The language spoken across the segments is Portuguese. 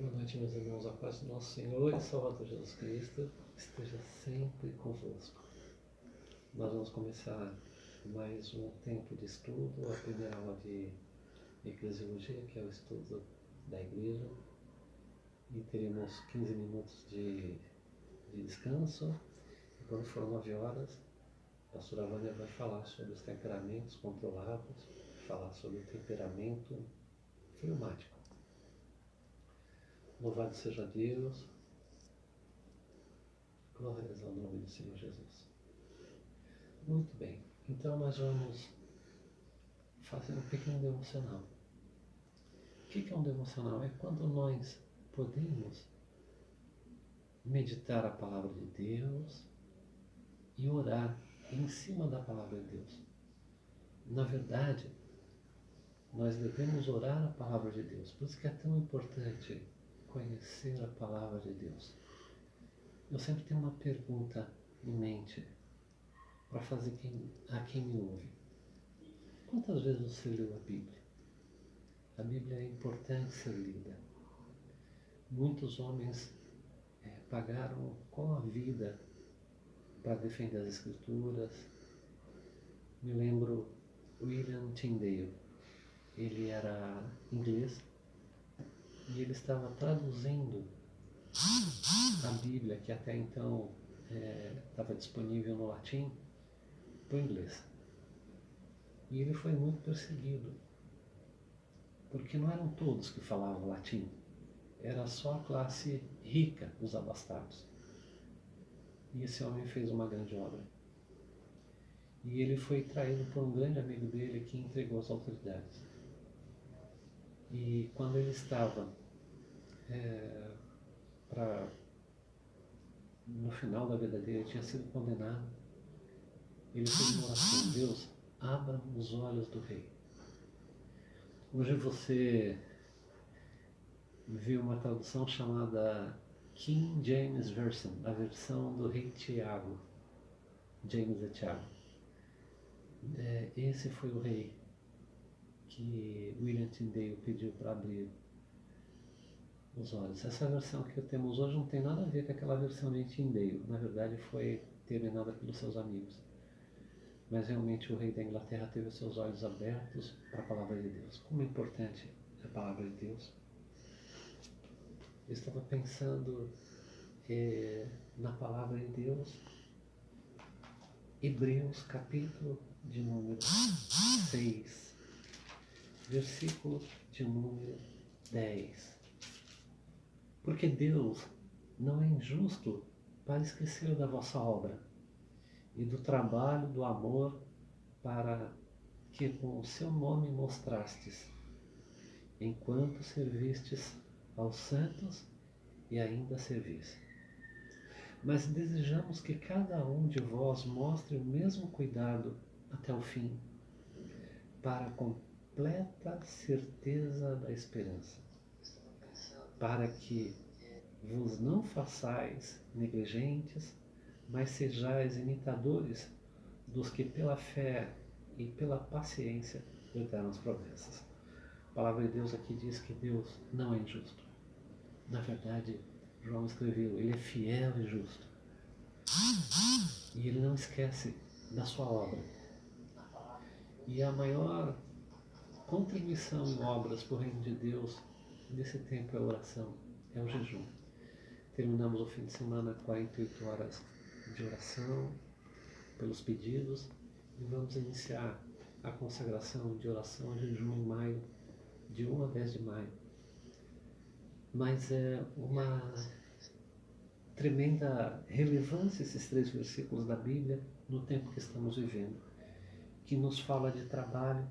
Boa noite, meus irmãos. A paz do nosso Senhor e Salvador Jesus Cristo esteja sempre convosco. Nós vamos começar mais um tempo de estudo, a primeira aula de Eclesiologia, que é o estudo da igreja, e teremos 15 minutos de descanso. E quando for 9 horas, a pastora Vânia vai falar sobre os temperamentos controlados, falar sobre o temperamento fleumático. Louvado seja Deus, glórias ao nome do Senhor Jesus. Muito bem, então nós vamos fazer um pequeno devocional. O que é um devocional? É quando nós podemos meditar a palavra de Deus e orar em cima da palavra de Deus. Na verdade, nós devemos orar a palavra de Deus, por isso que é tão importante conhecer a palavra de Deus. Eu sempre tenho uma pergunta em mente para fazer a quem me ouve. Quantas vezes você leu a Bíblia? A Bíblia é importante ser lida. Muitos homens pagaram com a vida para defender as Escrituras. Me lembro William Tyndale. Ele era inglês e ele estava traduzindo a Bíblia, que até então estava disponível no latim, para o inglês. E ele foi muito perseguido, porque não eram todos que falavam latim, era só a classe rica, os abastados. E esse homem fez uma grande obra. E ele foi traído por um grande amigo dele que entregou às autoridades. E quando ele estava no final da vida dele, tinha sido condenado, ele fez uma oração: Deus, abra os olhos do rei. Hoje você viu uma tradução chamada King James Version, a versão do rei Tiago, James e Tiago. Esse foi o rei que William Tyndale pediu para abrir os olhos. Essa versão que temos hoje não tem nada a ver com aquela versão de Tyndale. Na verdade, foi terminada pelos seus amigos. Mas realmente o rei da Inglaterra teve os seus olhos abertos para a palavra de Deus. Como é importante a palavra de Deus. Eu estava pensando na palavra de Deus. Hebreus, capítulo de número 6, versículo de número 10. Porque Deus não é injusto para esquecer da vossa obra e do trabalho, do amor, para que com o seu nome mostrastes, enquanto servistes aos santos e ainda servis. Mas desejamos que cada um de vós mostre o mesmo cuidado até o fim, para a completa certeza da esperança, para que vos não façais negligentes, mas sejais imitadores dos que pela fé e pela paciência herdaram as promessas. A palavra de Deus aqui diz que Deus não é injusto. Na verdade, João escreveu, ele é fiel e justo. E ele não esquece da sua obra. E a maior contribuição em obras para o reino de Deus nesse tempo é a oração, é o jejum. Terminamos o fim de semana 48 horas de oração pelos pedidos e vamos iniciar a consagração de oração e jejum em maio, de 1 a 10 de maio. Mas é uma tremenda relevância esses 3 versículos da Bíblia no tempo que estamos vivendo, que nos fala de trabalho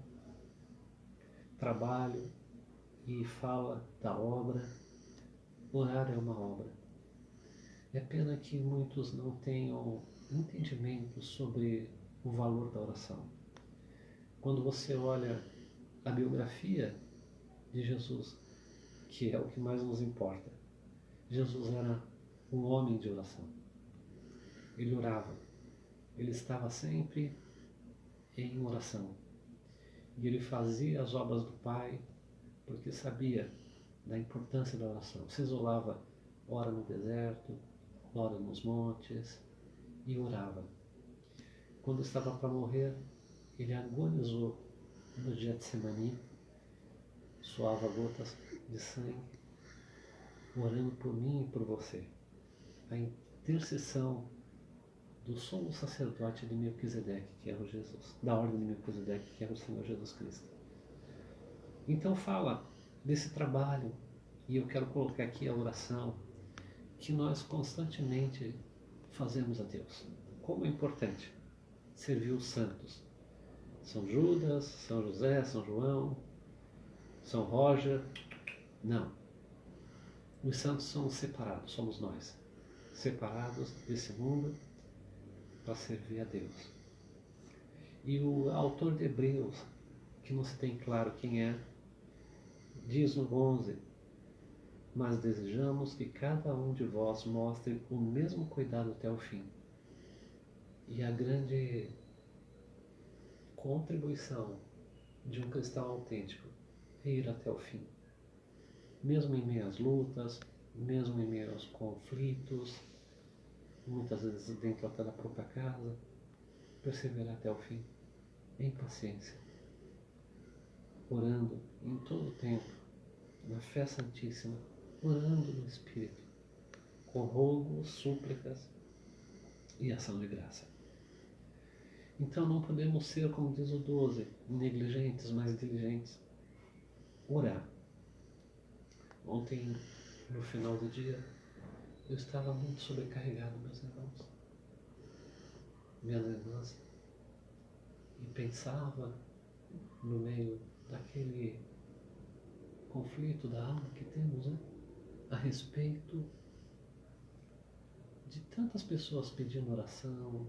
e fala da obra. Orar é uma obra. É pena que muitos não tenham entendimento sobre o valor da oração. Quando você olha a biografia de Jesus, que é o que mais nos importa, Jesus era um homem de oração. Ele orava. Ele estava sempre em oração. E ele fazia as obras do Pai porque sabia da importância da oração. Se isolava, ora no deserto, ora nos montes, e orava. Quando estava para morrer, ele agonizou no Getsemani, suava gotas de sangue, orando por mim e por você. A intercessão do sumo sacerdote de Melquisedeque, que era o Jesus, da ordem de Melquisedeque, que era o Senhor Jesus Cristo. Então fala desse trabalho, e eu quero colocar aqui a oração que nós constantemente fazemos a Deus. Como é importante servir os santos. São Judas, São José, São João, São Roger. Não. Os santos são separados, somos nós. Separados desse mundo para servir a Deus. E o autor de Hebreus, que não se tem claro quem é, diz no 11: mas desejamos que cada um de vós mostre o mesmo cuidado até o fim. E a grande contribuição de um cristão autêntico é ir até o fim. Mesmo em meio às lutas, mesmo em meio aos conflitos, muitas vezes dentro até da própria casa, perseverar até o fim, em paciência, orando em todo o tempo, na fé santíssima, orando no Espírito, com rogos, súplicas e ação de graça. Então não podemos ser, como diz o 12, negligentes, mas diligentes. Orar. Ontem, no final do dia, eu estava muito sobrecarregado, meus irmãos, minhas irmãs, e pensava no meio daquele conflito da alma que temos, né? A respeito de tantas pessoas pedindo oração.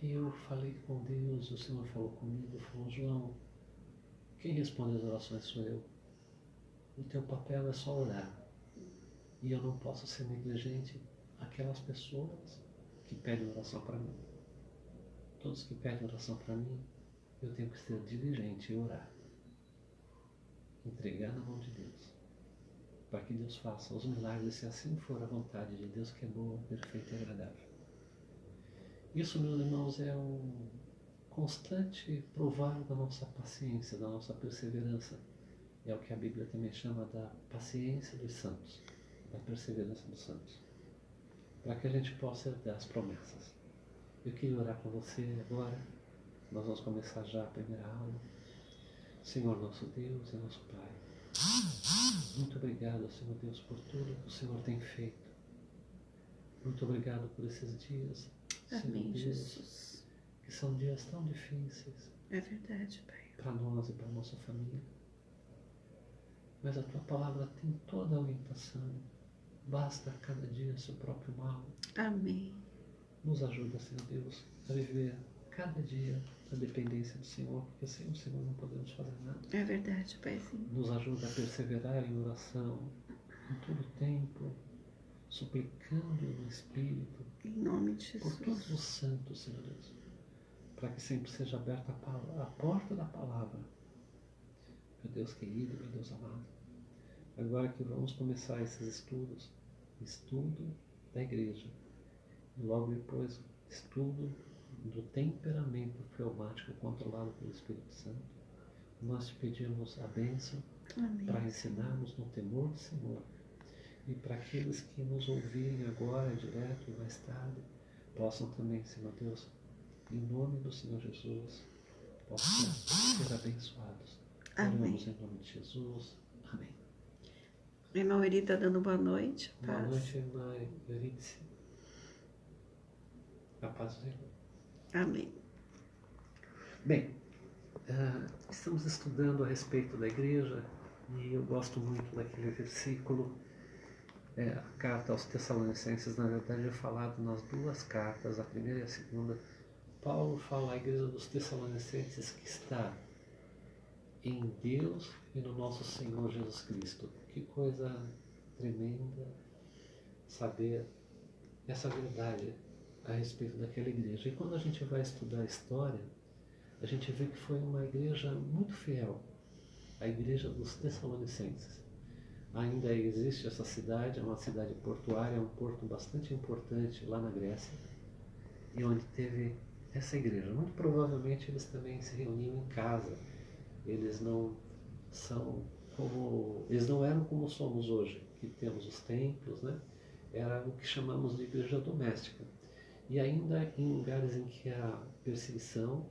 E eu falei com Deus, o Senhor falou comigo, falou: João, quem responde as orações sou eu. O teu papel é só orar. E eu não posso ser negligente àquelas pessoas que pedem oração para mim. Todos que pedem oração para mim, eu tenho que ser diligente e orar. Entregar na mão de Deus, para que Deus faça os milagres, se assim for a vontade de Deus, que é boa, perfeita e agradável. Isso, meus irmãos, é um constante provar da nossa paciência, da nossa perseverança. É o que a Bíblia também chama da paciência dos santos, da perseverança dos santos, para que a gente possa herdar as promessas. Eu queria orar com você agora. Nós vamos começar já a primeira aula. Senhor nosso Deus e nosso Pai, muito obrigado, Senhor Deus, por tudo que o Senhor tem feito. Muito obrigado por esses dias, Amém, Senhor Deus, Jesus. que são dias tão difíceis. É verdade, Pai. Para nós e para a nossa família. Mas a Tua palavra tem toda a orientação. Basta a cada dia seu próprio mal. Amém. Nos ajuda, Senhor Deus, a viver cada dia a dependência do Senhor, porque sem o Senhor não podemos fazer nada. É verdade, Paizinho. Nos ajuda a perseverar em oração, em todo tempo, suplicando no Espírito, Em nome de por Jesus. todos os santos, Senhor Deus, para que sempre seja aberta a porta da palavra. Meu Deus querido, meu Deus amado, agora que vamos começar esses estudos, estudo da igreja, e logo depois estudo do temperamento fleumático controlado pelo Espírito Santo, nós te pedimos a bênção para ensinarmos no temor do Senhor, e para aqueles que nos ouvirem agora, direto e mais tarde, possam também, Senhor Deus, em nome do Senhor Jesus, possam ser abençoados. Amém. Oramos em nome de Jesus. Amém. A irmã Eri está dando boa noite. Boa Paz. noite, irmã Eurídice. A paz do Senhor. Amém. Bem, estamos estudando a respeito da igreja e eu gosto muito daquele versículo, a carta aos Tessalonicenses. Na verdade é falado nas duas cartas, a primeira e a segunda. Paulo fala à igreja dos Tessalonicenses que está em Deus e no nosso Senhor Jesus Cristo. Que coisa tremenda saber essa verdade a respeito daquela igreja. E quando a gente vai estudar a história, a gente vê que foi uma igreja muito fiel, a igreja dos Tessalonicenses. Ainda existe essa cidade, é uma cidade portuária, é um porto bastante importante lá na Grécia, e onde teve essa igreja. Muito provavelmente eles também se reuniam em casa. Eles não eram como somos hoje, que temos os templos, né? Era o que chamamos de igreja doméstica. E ainda em lugares em que há perseguição,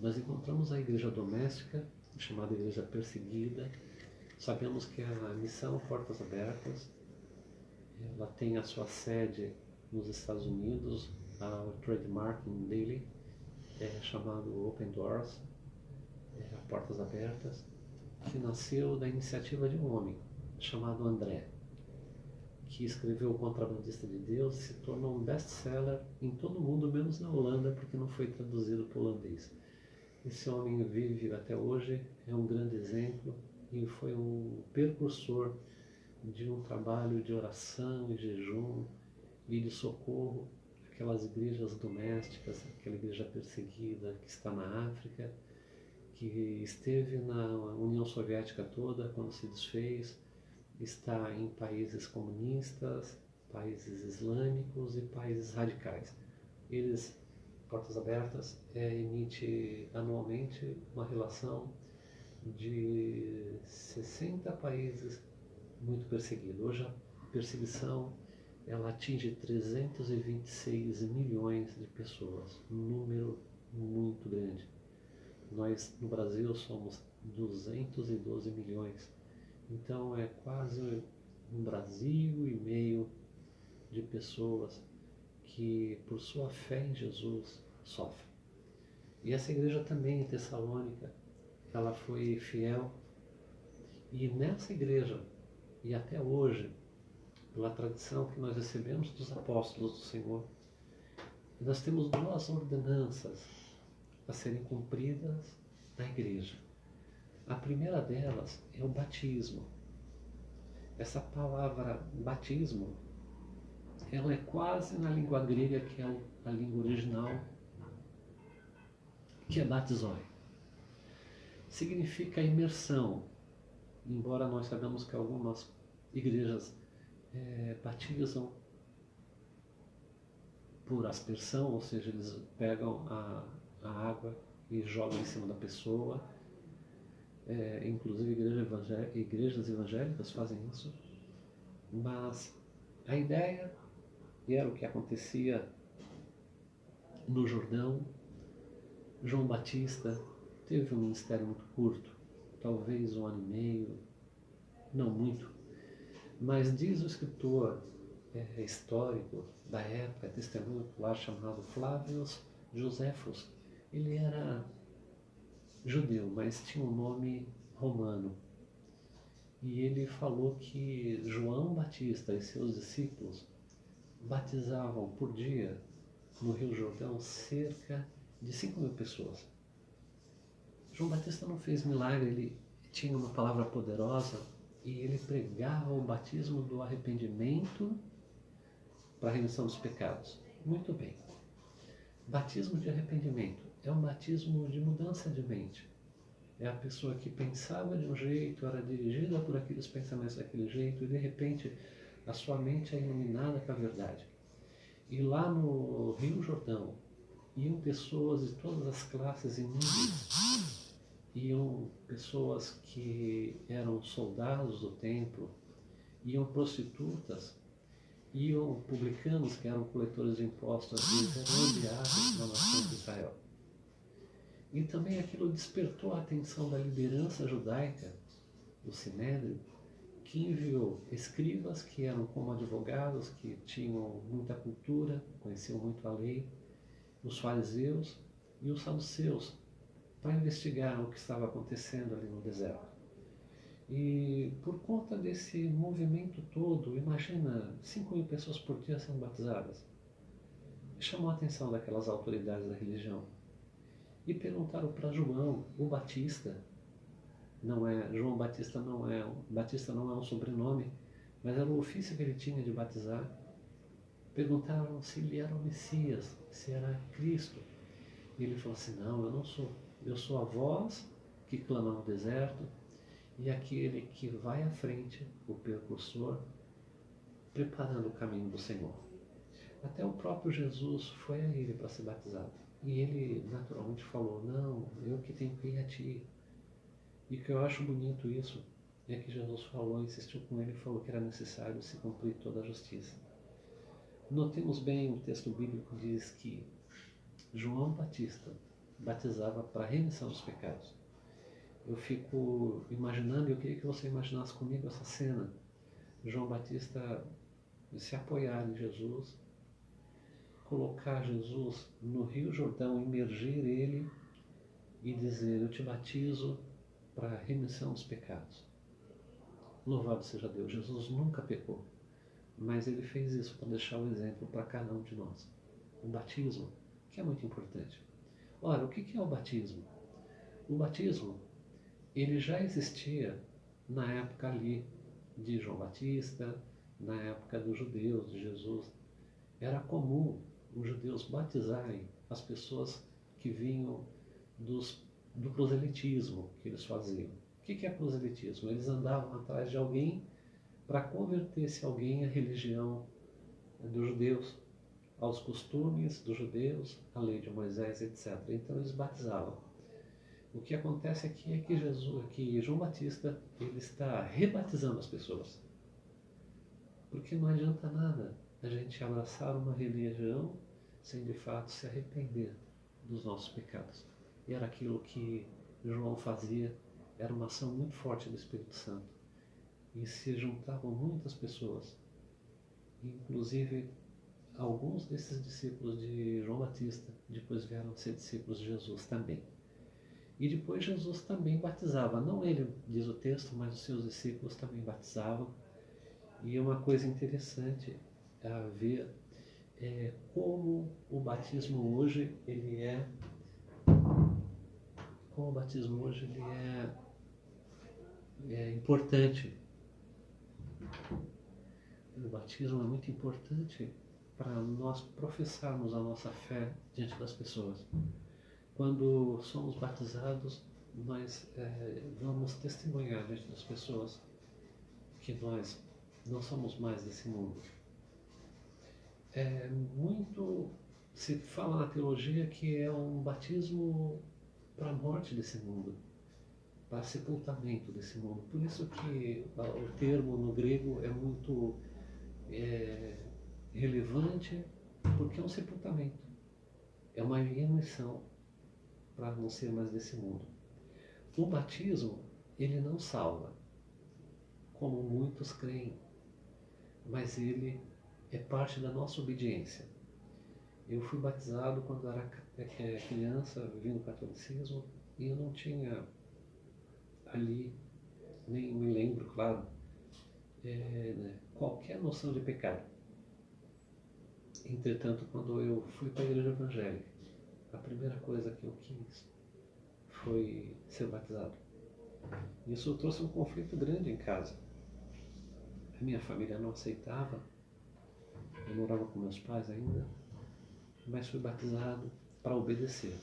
nós encontramos a igreja doméstica, chamada igreja perseguida. Sabemos que a missão Portas Abertas, ela tem a sua sede nos Estados Unidos, o trademark dele é chamado Open Doors, Portas Abertas, que nasceu da iniciativa de um homem chamado André, que escreveu O Contrabandista de Deus e se tornou um best-seller em todo o mundo, menos na Holanda, porque não foi traduzido para o holandês. Esse homem vive até hoje, é um grande exemplo e foi um precursor de um trabalho de oração e jejum e de socorro àquelas igrejas domésticas, aquela igreja perseguida que está na África, que esteve na União Soviética toda quando se desfez, está em países comunistas, países islâmicos e países radicais. Eles, Portas Abertas, emite anualmente uma relação de 60 países muito perseguidos. Hoje a perseguição ela atinge 326 milhões de pessoas, um número muito grande. Nós no Brasil somos 212 milhões, então é quase um Brasil e meio de pessoas que por sua fé em Jesus sofrem. E essa igreja também em Tessalônica, ela foi fiel, e nessa igreja, e até hoje, pela tradição que nós recebemos dos apóstolos do Senhor, nós temos duas ordenanças a serem cumpridas na igreja. A primeira delas é o batismo. Essa palavra batismo, ela é quase na língua grega, que é a língua original, que é batizoi. Significa imersão, embora nós sabemos que algumas igrejas batizam por aspersão, ou seja, eles pegam a água e jogam em cima da pessoa. Inclusive igrejas evangélicas fazem isso. Mas a ideia, e era o que acontecia no Jordão, João Batista teve um ministério muito curto, talvez 1 ano e meio, não muito, mas diz o escritor histórico da época, testemunho ocular, chamado Flávio Joséfos. Ele era judeu, mas tinha um nome romano. E ele falou que João Batista e seus discípulos batizavam por dia no Rio Jordão cerca de 5.000 pessoas. João Batista não fez milagre, ele tinha uma palavra poderosa e ele pregava o batismo do arrependimento para a remissão dos pecados. Muito bem. Batismo de arrependimento é um batismo de mudança de mente. É a pessoa que pensava de um jeito, era dirigida por aqueles pensamentos daquele jeito, e de repente a sua mente é iluminada com a verdade. E lá no Rio Jordão iam pessoas de todas as classes e níveis, iam pessoas que eram soldados do templo, iam prostitutas, iam publicanos que eram coletores de impostos, eles eram enviados na nação de Israel. E também aquilo despertou a atenção da liderança judaica, do Sinédrio, que enviou escribas que eram como advogados, que tinham muita cultura, conheciam muito a lei, os fariseus e os saduceus, para investigar o que estava acontecendo ali no deserto. E por conta desse movimento todo, imagina 5.000 pessoas por dia sendo batizadas. Chamou a atenção daquelas autoridades da religião. E perguntaram para João, o Batista, João Batista não é um sobrenome, mas era o ofício que ele tinha de batizar. Perguntaram se ele era o Messias, se era Cristo. E ele falou assim, não, eu não sou. Eu sou a voz que clama no deserto, e aquele que vai à frente, o precursor, preparando o caminho do Senhor. Até o próprio Jesus foi a ele para ser batizado. E ele naturalmente falou, não, eu que tenho que ir a ti. E o que eu acho bonito isso é que Jesus falou, insistiu com ele e falou que era necessário se cumprir toda a justiça. Notemos bem, o texto bíblico diz que João Batista batizava para a remissão dos pecados. Eu fico imaginando, e eu queria que você imaginasse comigo essa cena. João Batista se apoiar em Jesus, colocar Jesus no Rio Jordão, imergir ele e dizer, eu te batizo para a remissão dos pecados. Louvado seja Deus, Jesus nunca pecou, mas ele fez isso para deixar o exemplo para cada um de nós. O batismo, que é muito importante. Ora, o que é o batismo? O batismo, ele já existia na época ali de João Batista, na época dos judeus, de Jesus. Era comum os judeus batizarem as pessoas que vinham do proselitismo que eles faziam. O que é proselitismo? Eles andavam atrás de alguém para converter esse alguém à religião dos judeus, aos costumes dos judeus, à lei de Moisés, etc. Então eles batizavam. O que acontece aqui é que João Batista ele está rebatizando as pessoas. Porque não adianta nada a gente abraçar uma religião sem de fato se arrepender dos nossos pecados. E era aquilo que João fazia, era uma ação muito forte do Espírito Santo. E se juntavam muitas pessoas, inclusive alguns desses discípulos de João Batista depois vieram a ser discípulos de Jesus também. E depois Jesus também batizava, não ele, diz o texto, mas os seus discípulos também batizavam. E uma coisa interessante a ver é como o batismo hoje ele é importante. O batismo é muito importante para nós professarmos a nossa fé diante das pessoas. Quando somos batizados, nós vamos testemunhar diante das pessoas que nós não somos mais desse mundo. Muito se fala na teologia que é um batismo para a morte desse mundo, para sepultamento desse mundo. Por isso que o termo no grego é muito relevante, porque é um sepultamento, é uma remissão para não ser mais desse mundo. O batismo, ele não salva, como muitos creem, mas ele é parte da nossa obediência. Eu fui batizado quando era criança, vivendo o catolicismo, e eu não tinha ali, nem me lembro, claro, qualquer noção de pecado. Entretanto, quando eu fui para a igreja evangélica, a primeira coisa que eu quis foi ser batizado. Isso trouxe um conflito grande em casa. A minha família não aceitava, eu morava com meus pais ainda, mas fui batizado para obedecer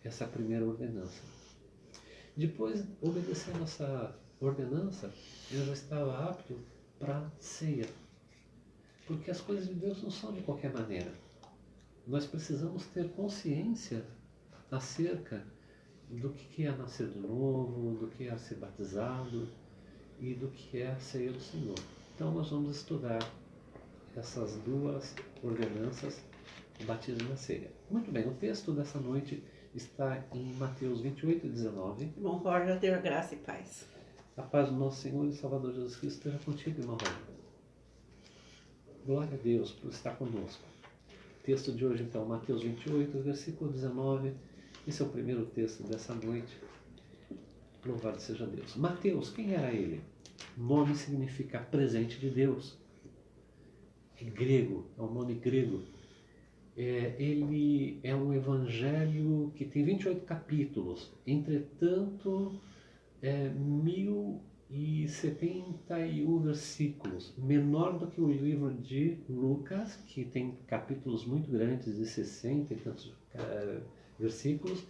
essa primeira ordenança. Depois, obedecendo essa ordenança, eu já estava apto para a ceia. Porque as coisas de Deus não são de qualquer maneira. Nós precisamos ter consciência acerca do que é nascer de novo, do que é ser batizado e do que é a ceia do Senhor. Então nós vamos estudar essas duas ordenanças, o batismo e a ceia. Muito bem, o texto dessa noite está em Mateus 28, 19. Irmão Roger, dê graça e paz. A paz do nosso Senhor e Salvador Jesus Cristo esteja contigo, irmão Roger. Glória a Deus por estar conosco. O texto de hoje, então, Mateus 28, versículo 19. Esse é o primeiro texto dessa noite. Louvado seja Deus. Mateus, quem era ele? Nome significa presente de Deus. É grego, é um nome grego. Ele é um evangelho que tem 28 capítulos. Entretanto, 1071 versículos. Menor do que o livro de Lucas, que tem capítulos muito grandes, de 60 e tantos versículos.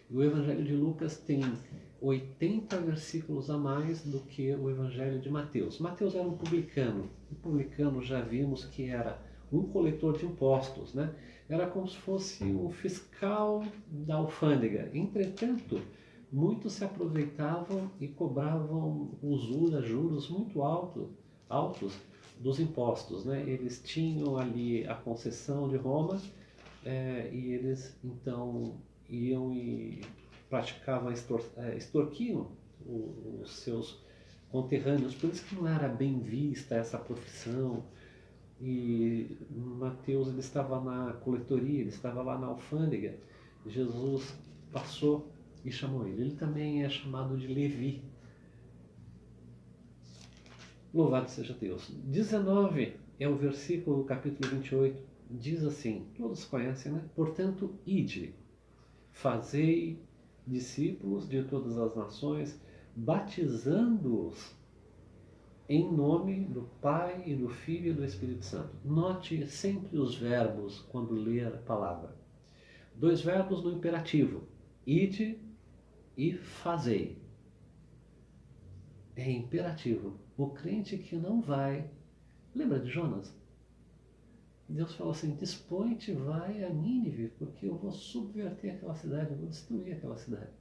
E o evangelho de Lucas tem 80 versículos a mais do que o Evangelho de Mateus. Mateus era um publicano. O publicano já vimos que era um coletor de impostos, né? Era como se fosse o fiscal da alfândega. Entretanto, muitos se aproveitavam e cobravam usura, juros muito altos dos impostos, né? Eles tinham ali a concessão de Roma e eles então iam e praticavam, extorquiam os seus conterrâneos. Por isso que não era bem vista essa profissão. E Mateus, ele estava na coletoria, ele estava lá na alfândega. Jesus passou e chamou ele. Ele também é chamado de Levi. Louvado seja Deus. 19 é o versículo do capítulo 28. Diz assim, todos conhecem, né? Portanto, ide, fazei discípulos de todas as nações, batizando-os em nome do Pai e do Filho e do Espírito Santo. Note sempre os verbos quando ler a palavra. 2 verbos no imperativo. Ide e fazei. É imperativo. O crente que não vai... Lembra de Jonas? Deus falou assim, dispõe-te, vai a Nínive, porque eu vou subverter aquela cidade, eu vou destruir aquela cidade.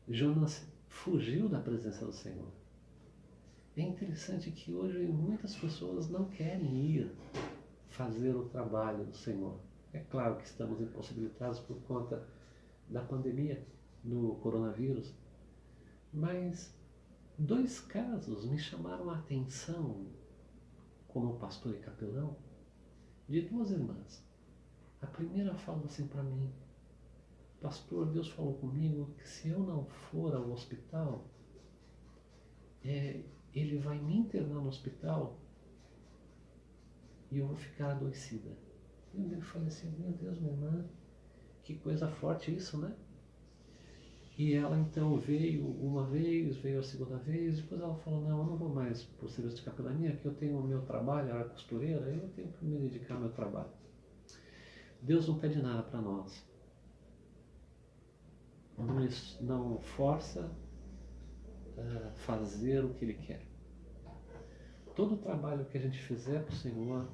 Jonas fugiu da presença do Senhor. É interessante que hoje muitas pessoas não querem ir fazer o trabalho do Senhor. É claro que estamos impossibilitados por conta da pandemia, do coronavírus, mas 2 casos me chamaram a atenção como pastor e capelão de 2 irmãs. A primeira falou assim para mim, pastor, Deus falou comigo que se eu não for ao hospital, ele vai me internar no hospital e eu vou ficar adoecida. Eu falei assim, meu Deus, minha irmã, que coisa forte isso, né? E ela então veio uma vez, veio a segunda vez, depois ela falou, não, eu não vou mais para o serviço de capelania, porque eu tenho o meu trabalho, ela é costureira, eu tenho que me dedicar ao meu trabalho. Deus não pede nada para nós. Não força a fazer o que Ele quer. Todo o trabalho que a gente fizer para o Senhor,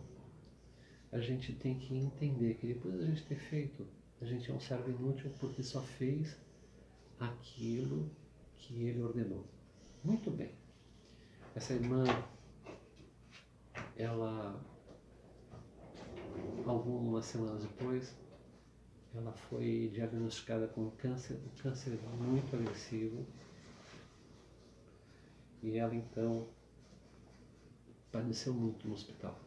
a gente tem que entender que depois da gente ter feito, a gente é um servo inútil porque só fez aquilo que Ele ordenou. Muito bem. Essa irmã, ela, algumas semanas depois, ela foi diagnosticada com um câncer muito agressivo. E ela então padeceu muito no hospital.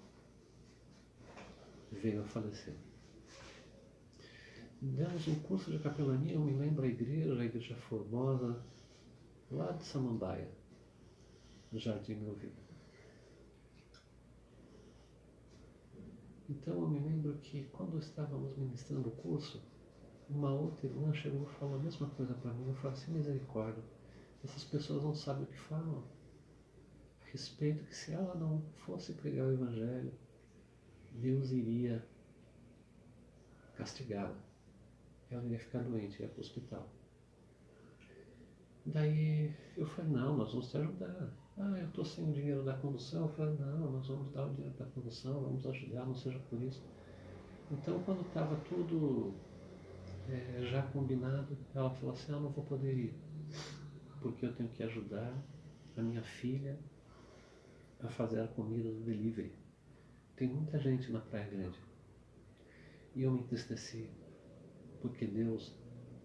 Veio a falecer. Demos um curso de capelania, eu me lembro a Igreja Formosa, lá de Samambaia, no Jardim Meu Vida. Então eu me lembro que quando estávamos ministrando o curso, uma outra irmã chegou e falou a mesma coisa para mim. Eu falei assim, misericórdia, essas pessoas não sabem o que falam a respeito que se ela não fosse pregar o Evangelho, Deus iria castigá-la. Ela iria ficar doente, ia para o hospital. Daí eu falei, não, nós vamos te ajudar. Ah, eu estou sem o dinheiro da condução. Eu falei, não, nós vamos dar o dinheiro da condução, vamos ajudar, não seja por isso. Então, quando estava tudo já combinado, ela falou assim, eu não vou poder ir, porque eu tenho que ajudar a minha filha a fazer a comida do delivery. Tem muita gente na Praia Grande. E eu me entristeci, porque Deus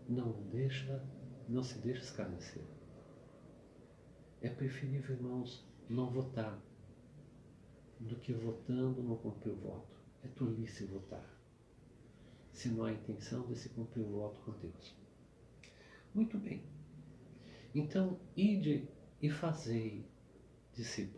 não se deixa escarnecer. É preferível, irmãos, não votar do que votando não cumprir o voto. É tolice votar, se não há intenção de se cumprir o voto com Deus. Muito bem. Então, ide e fazei discípulos.